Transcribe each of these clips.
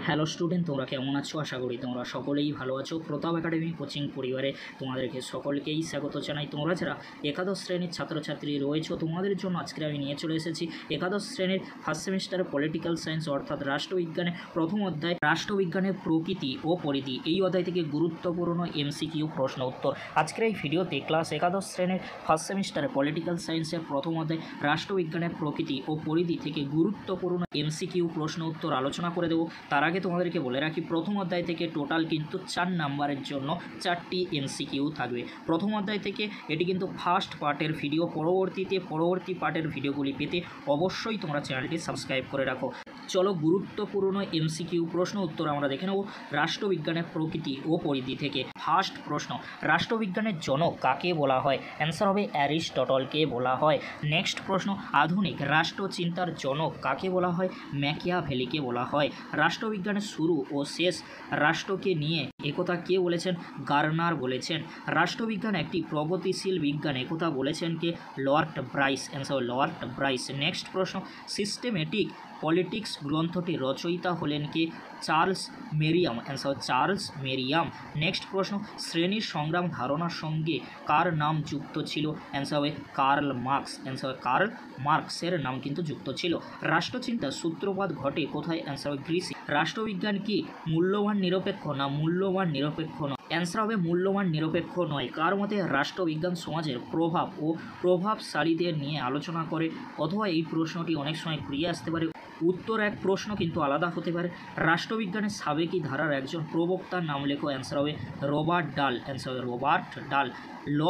Hello student, তোমরা কেমন আছো? আশা করি তোমরা সকলেই ভালো আছো। প্রতাপ একাডেমি কোচিং পরিবারে তোমাদেরকে সকলকেই স্বাগত জানাই। তোমরা যারা একাদশ শ্রেণীর ছাত্রছাত্রী রয়েছো, তোমাদের জন্য আজকে আমি নিয়ে চলে এসেছি একাদশ শ্রেণীর ফার্স্ট সেমিস্টারে পলিটিক্যাল সায়েন্স অর্থাৎ রাষ্ট্রবিজ্ঞানে প্রথম অধ্যায় রাষ্ট্রবিজ্ঞানের প্রকৃতি ও পরিধি। এই অধ্যায় থেকে গুরুত্বপূর্ণ এমসিকিউ প্রশ্ন উত্তর। আজকের এই ভিডিওতে ক্লাস একাদশ শ্রেণীর ফার্স্ট সেমিস্টারে পলিটিক্যাল সায়েন্সের প্রথম অধ্যায় রাষ্ট্রবিজ্ঞানের প্রকৃতি ও পরিধি থেকে গুরুত্বপূর্ণ এমসিকিউ প্রশ্ন উত্তর আলোচনা করে দেবো। তার আগে তোমাদেরকে বলে রাখি, প্রথম অধ্যায় থেকে টোটাল কিন্তু 4 নাম্বারের জন্য 4টি এমসিকিউ থাকবে। প্রথম অধ্যায় থেকে এটি কিন্তু ফার্স্ট পার্টের ভিডিও। পরবর্তী পার্টের ভিডিওগুলি পেতে অবশ্যই তোমরা চ্যানেলটি সাবস্ক্রাইব করে রাখো। চলো গুরুত্বপূর্ণ এমসিকিউ প্রশ্ন উত্তর আমরা দেখে নেব রাষ্ট্রবিজ্ঞানের প্রকৃতি ও পরিধি থেকে। ফার্স্ট প্রশ্ন, রাষ্ট্রবিজ্ঞানের জনক কাকে বলা হয়? অ্যান্সার হবে অ্যারিস্টটলকে বলা হয়। নেক্সট প্রশ্ন, আধুনিক রাষ্ট্রচিন্তার জনক কাকে বলা হয়? ম্যাকিয়াভেলিকে বলা হয়। রাষ্ট্রবিজ্ঞানের শুরু ও শেষ রাষ্ট্রকে নিয়ে একথা কে বলেছেন? গার্নার বলেছেন। রাষ্ট্রবিজ্ঞান একটি প্রগতিশীল বিজ্ঞান, একথা বলেছেন কে? Lord Bryce. Answer Lord Bryce. Next প্রশ্ন, সিস্টেমেটিক পলিটিক্স গ্রন্থটির রচয়িতা হলেন কে? Charles Merriam. Answer Charles Merriam. Next প্রশ্ন, শ্রেণীর সংগ্রাম ধারণার সঙ্গে কার নাম যুক্ত ছিল? অ্যান্সার হবে কার্ল মার্কস। অ্যান্সার কার্ল মার্কসের নাম কিন্তু যুক্ত ছিল। রাষ্ট্রচিন্তার সূত্রপাত ঘটে কোথায়? অ্যান্সার হবে গ্রিসে। রাষ্ট্রবিজ্ঞান কি মূল্যবান নিরপেক্ষ না মূল্যবান নিরপেক্ষ নয়? অ্যান্সার হবে মূল্যবান নিরপেক্ষ নয়। কার মতে রাষ্ট্রবিজ্ঞান সমাজের প্রভাব ও প্রভাবশালীদের নিয়ে আলোচনা করে? অথবা এই প্রশ্নটি অনেক সময় ঘুরিয়ে আসতে পারে, উত্তর এক প্রশ্ন কিন্তু আলাদা হতে পারে। রাষ্ট্রবিজ্ঞানের সাবেকি ধারার একজন প্রবক্তার নাম লেখো। অ্যান্সার হবে রবার্ট ডাল। অ্যান্সার হবে রবার্ট ডাল। ল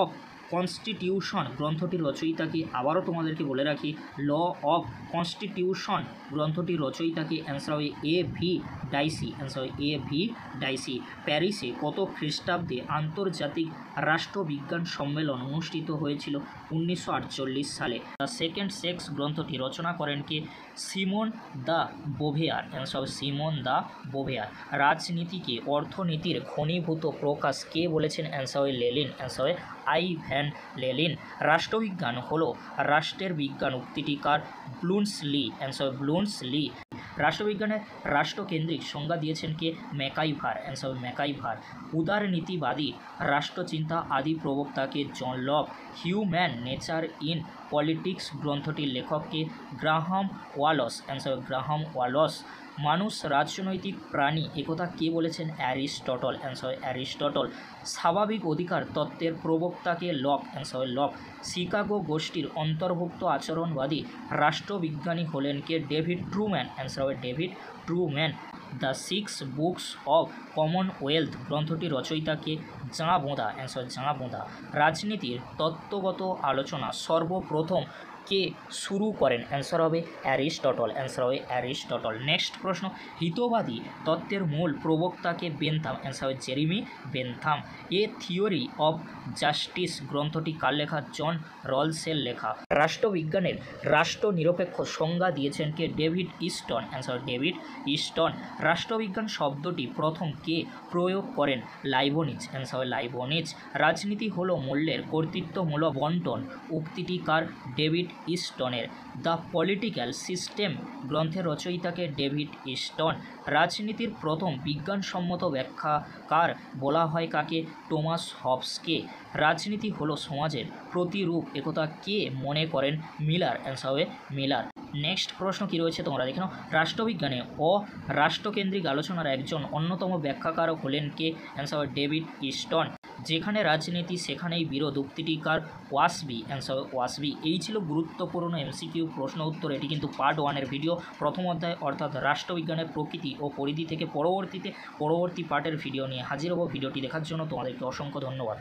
অফ কনস্টিটিউশন গ্রন্থটির রচয়িতাকে? আবারও তোমাদেরকে বলে রাখি, ল অফ কনস্টিটিউশন গ্রন্থটির রচয়িতাকে? অ্যান্সার হবে এ ভি ডাইসি। অ্যান্সার হবে এ ভি ডাইসি। প্যারিসে কত খ্রিস্টাব্দে আন্তর্জাতিক রাষ্ট্রবিজ্ঞান সম্মেলন অনুষ্ঠিত হয়েছিল? 1948 সালে। দ্য সেকেন্ড সেক্স গ্রন্থটি রচনা করেন কে? Simone de Beauvoir. অ্যান্সার হবে সিমন দ্য বোভেয়ার। রাজনীতিকে অর্থনীতির ঘনীভূত প্রকাশ কে বলেছেন? অ্যান্সার হবে লেলিন। অ্যান্সার হবে আইভ্যান লেলিন। রাষ্ট্রবিজ্ঞান হলো রাষ্ট্রের বিজ্ঞান উক্তিটি কার? ব্লুমসলি। অ্যান্সার ব্লুমসলি। রাষ্ট্রবিজ্ঞানের রাষ্ট্রকেন্দ্রিক সংজ্ঞা দিয়েছেন কে? ম্যাকাইভার। অ্যান্সার মেকাইভার। উদারনীতিবাদী রাষ্ট্রচিন্তা আদি প্রবক্তাকে? John Locke. Human nature in politics গ্রন্থটির লেখককে? Graham Wallas. Answer Graham Wallas. মানুষ রাজনৈতিক প্রাণী, একথা কে বলেছেন? অ্যারিস্টটল। Answer Aristotle. স্বাভাবিক অধিকার তত্ত্বের প্রবক্তাকে? লক। Answer Locke. শিকাগো গোষ্ঠীর অন্তর্ভুক্ত আচরণবাদী রাষ্ট্রবিজ্ঞানী হলেন কে? David Truman. অ্যান্সার হবে David Truman. The 6 books of Commonwealth গ্রন্থটির রচয়িতাকে? Jean Bodin. Answer Jean Bodin. রাজনীতির তত্ত্বগত আলোচনা সর্বপ্রথম কে শুরু করেন? অ্যান্সার হবে অ্যারিস্টটল। অ্যান্সার হবে অ্যারিস্টটল। নেক্সট প্রশ্ন, হিতবাদী তত্ত্বের মূল প্রবক্তাকে? বেনথাম। অ্যান্সার হবে Jeremy Bentham. A theory of justice গ্রন্থটি কার লেখা? জন রলসের লেখা। রাষ্ট্রবিজ্ঞানের রাষ্ট্রনিরপেক্ষ সংজ্ঞা দিয়েছেন কে? David Easton. Answer David Easton. রাষ্ট্রবিজ্ঞান শব্দটি প্রথম কে প্রয়োগ করেন? লাইবনিজ। অ্যান্সার হবে লাইবনিজ। রাজনীতি হলো মূল্যের কর্তৃত্বমূলক বন্টন উক্তিটি কার? ডেভিড ইস্টনের। দ্য পলিটিক্যাল সিস্টেম গ্রন্থের রচয়িতাকে? David Easton. রাজনীতির প্রথম বিজ্ঞানসম্মত ব্যাখ্যাকার বলা হয় কাকে? টমাস হবসকে। রাজনীতি হলো সমাজের প্রতিরূপ, একথা কে মনে করেন? মিলার। অ্যান্সার হবে মিলার। নেক্সট প্রশ্ন কি রয়েছে তোমরা দেখে নাও। রাষ্ট্রবিজ্ঞানে রাষ্ট্রকেন্দ্রিক আলোচনার একজন অন্যতম ব্যাখ্যাকারক হলেন কে? অ্যান্সার হবে ডেভিড ইস্টন। যেখানে রাজনীতি সেখানেই বিরোধ উক্তিটি কার? ওয়াসবি। অ্যান্সার ওয়াসবি। এই ছিল গুরুত্বপূর্ণ এমসিকিউ প্রশ্ন উত্তর। এটি কিন্তু পার্ট 1-এর ভিডিও। প্রথম অধ্যায় অর্থাৎ রাষ্ট্রবিজ্ঞানের প্রকৃতি ও পরিধি থেকে পরবর্তী পার্টের ভিডিও নিয়ে হাজির হব। ভিডিওটি দেখার জন্য তোমাদেরকে অসংখ্য ধন্যবাদ।